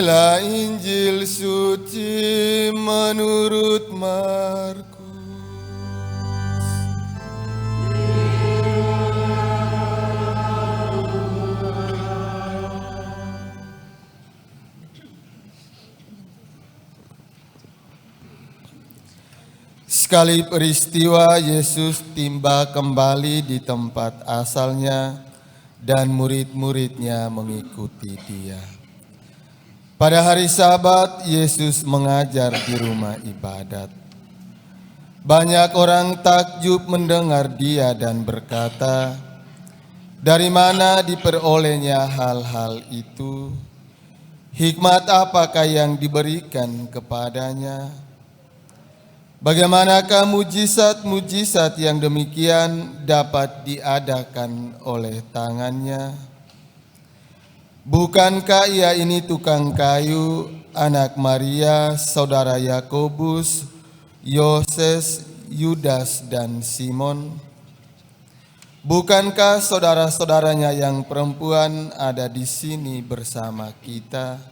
Inilah Injil suci menurut Markus. Sekali peristiwa Yesus tiba kembali di tempat asalnya dan murid-muridnya mengikuti dia. Pada hari Sabat, Yesus mengajar di rumah ibadat. Banyak orang takjub mendengar dia dan berkata, "Dari mana diperolehnya hal-hal itu? Hikmat apakah yang diberikan kepadanya? Bagaimanakah mujizat-mujizat yang demikian dapat diadakan oleh tangannya? Bukankah ia ini tukang kayu, anak Maria, saudara Yakobus, Yoses, Yudas, dan Simon? Bukankah saudara-saudaranya yang perempuan ada di sini bersama kita?"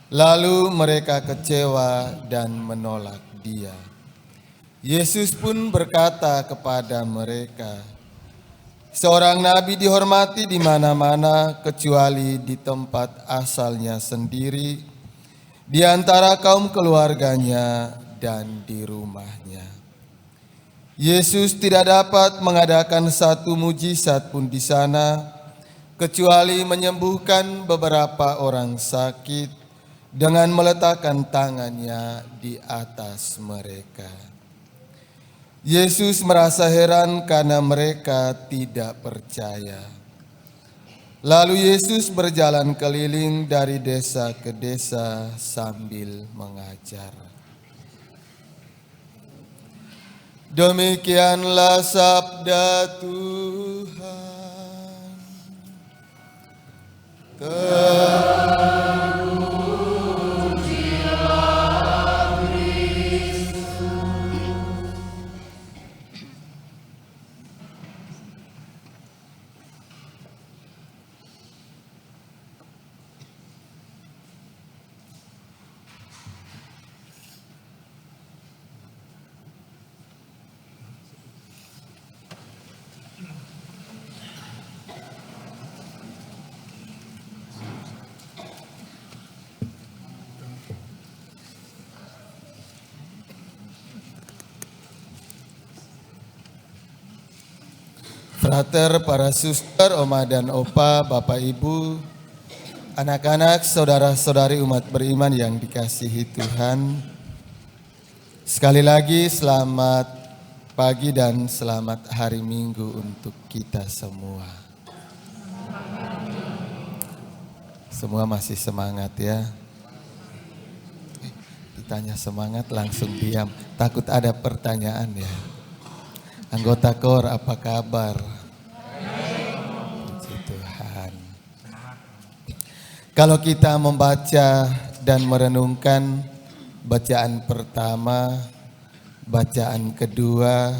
Lalu mereka kecewa dan menolak dia. Yesus pun berkata kepada mereka, "Seorang nabi dihormati di mana-mana kecuali di tempat asalnya sendiri, di antara kaum keluarganya dan di rumahnya." Yesus tidak dapat mengadakan satu mujizat pun di sana, kecuali menyembuhkan beberapa orang sakit dengan meletakkan tangannya di atas mereka. Yesus merasa heran karena mereka tidak percaya. Lalu Yesus berjalan keliling dari desa ke desa sambil mengajar. Demikianlah sabda Tuhan. Frater, para suster, oma dan opa, bapak ibu, anak-anak, saudara-saudari umat beriman yang dikasihi Tuhan. Sekali lagi selamat pagi dan selamat hari Minggu untuk kita semua. Semua masih semangat ya? Ditanya semangat langsung diam, takut ada pertanyaan ya. Anggota KOR, apa kabar? Puji Tuhan. Kalau kita membaca dan merenungkan bacaan pertama, bacaan kedua,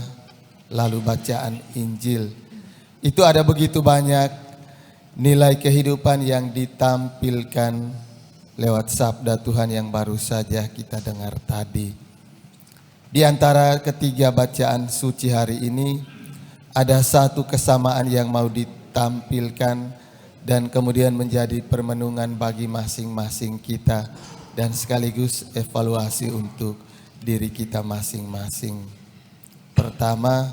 lalu bacaan Injil, itu ada begitu banyak nilai kehidupan yang ditampilkan lewat sabda Tuhan yang baru saja kita dengar tadi. Di antara ketiga bacaan suci hari ini, ada satu kesamaan yang mau ditampilkan dan kemudian menjadi permenungan bagi masing-masing kita dan sekaligus evaluasi untuk diri kita masing-masing. Pertama,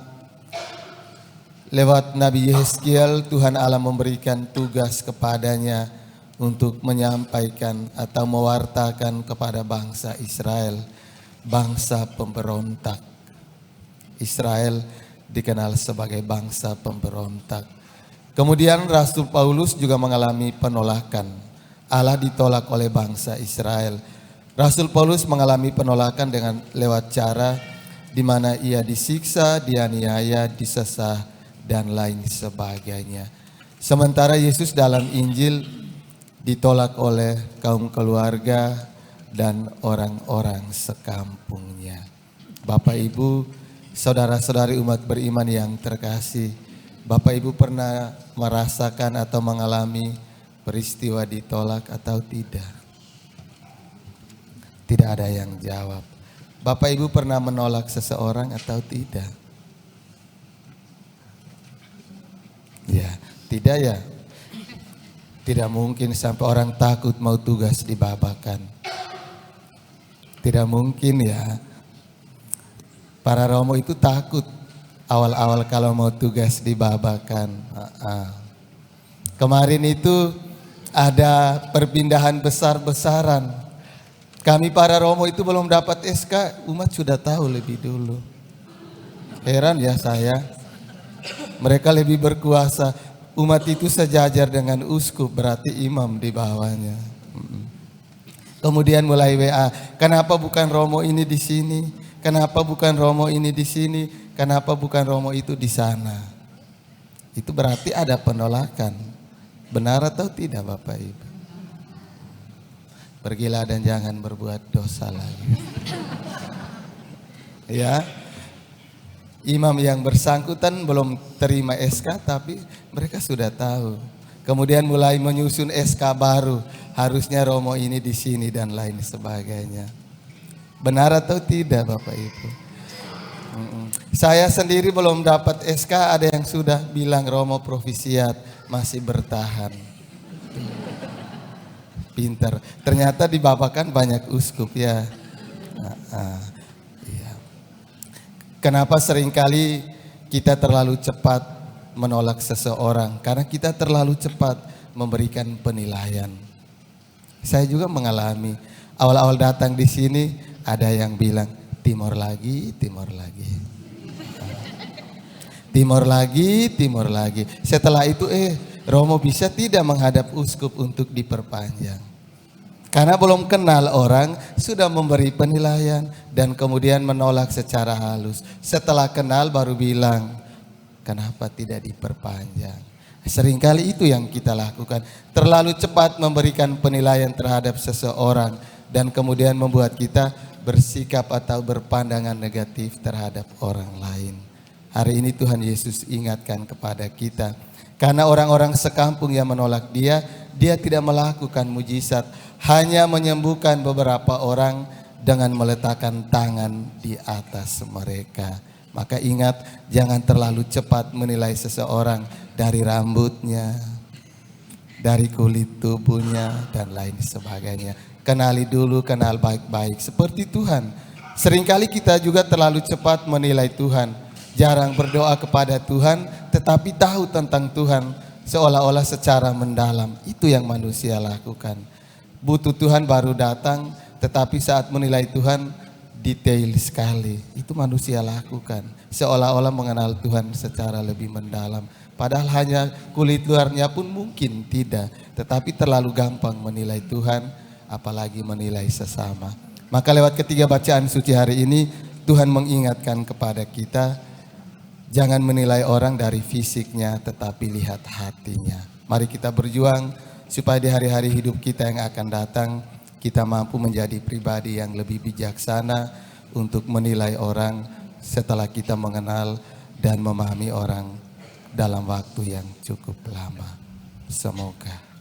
lewat Nabi Yehezkiel, Tuhan Allah memberikan tugas kepadanya untuk menyampaikan atau mewartakan kepada bangsa Israel, bangsa pemberontak. Israel dikenal sebagai bangsa pemberontak. Kemudian Rasul Paulus juga mengalami penolakan. Allah ditolak oleh bangsa Israel. Rasul Paulus mengalami penolakan dengan lewat cara di mana ia disiksa, dianiaya, disesah, dan lain sebagainya. Sementara Yesus dalam Injil ditolak oleh kaum keluarga dan orang-orang sekampungnya. Bapak Ibu, saudara-saudari umat beriman yang terkasih, Bapak Ibu pernah merasakan atau mengalami peristiwa ditolak atau tidak? Tidak ada yang jawab. Bapak Ibu pernah menolak seseorang atau tidak? Ya, tidak ya. Tidak mungkin sampai orang takut mau tugas di Babakan. Tidak mungkin ya. Para Romo itu takut awal-awal kalau mau tugas di Babakan. Kemarin itu ada perpindahan besar-besaran. Kami para Romo itu belum dapat SK, umat sudah tahu lebih dulu. Heran ya saya. Mereka lebih berkuasa. Umat itu sejajar dengan uskup, berarti imam di bawahnya. Kemudian mulai WA, kenapa bukan Romo ini di sini? Kenapa bukan Romo ini di sini? Kenapa bukan Romo itu di sana? Itu berarti ada penolakan. Benar atau tidak Bapak Ibu? Pergilah dan jangan berbuat dosa lagi. Ya. Imam yang bersangkutan belum terima SK tapi mereka sudah tahu. Kemudian mulai menyusun SK baru. Harusnya Romo ini di sini dan lain sebagainya. Benar atau tidak Bapak Ibu? Saya sendiri belum dapat SK, ada yang sudah bilang Romo Provisiat masih bertahan. Pintar. Ternyata di Babakan banyak uskup ya. Kenapa seringkali kita terlalu cepat menolak seseorang? Karena kita terlalu cepat memberikan penilaian. Saya juga mengalami. Awal-awal datang di sini ada yang bilang timur lagi, timur lagi. Timur lagi, timur lagi. Setelah itu Romo bisa tidak menghadap uskup untuk diperpanjang. Karena belum kenal orang, sudah memberi penilaian dan kemudian menolak secara halus. Setelah kenal baru bilang, kenapa tidak diperpanjang? Seringkali itu yang kita lakukan. Terlalu cepat memberikan penilaian terhadap seseorang dan kemudian membuat kita bersikap atau berpandangan negatif terhadap orang lain. Hari ini Tuhan Yesus ingatkan kepada kita. Karena orang-orang sekampung yang menolak dia tidak melakukan mujizat. Hanya menyembuhkan beberapa orang dengan meletakkan tangan di atas mereka. Maka ingat, jangan terlalu cepat menilai seseorang dari rambutnya, dari kulit tubuhnya, dan lain sebagainya. Kenali dulu, kenal baik-baik. Seperti Tuhan. Seringkali kita juga terlalu cepat menilai Tuhan. Jarang berdoa kepada Tuhan, tetapi tahu tentang Tuhan seolah-olah secara mendalam. Itu yang manusia lakukan. Butuh Tuhan baru datang, tetapi saat menilai Tuhan detail sekali. Itu manusia lakukan. Seolah-olah mengenal Tuhan secara lebih mendalam. Padahal hanya kulit luarnya pun mungkin tidak. Tetapi terlalu gampang menilai Tuhan, apalagi menilai sesama. Maka lewat ketiga bacaan suci hari ini, Tuhan mengingatkan kepada kita, jangan menilai orang dari fisiknya, tetapi lihat hatinya. Mari kita berjuang supaya di hari-hari hidup kita yang akan datang, kita mampu menjadi pribadi yang lebih bijaksana untuk menilai orang setelah kita mengenal dan memahami orang dalam waktu yang cukup lama. Semoga.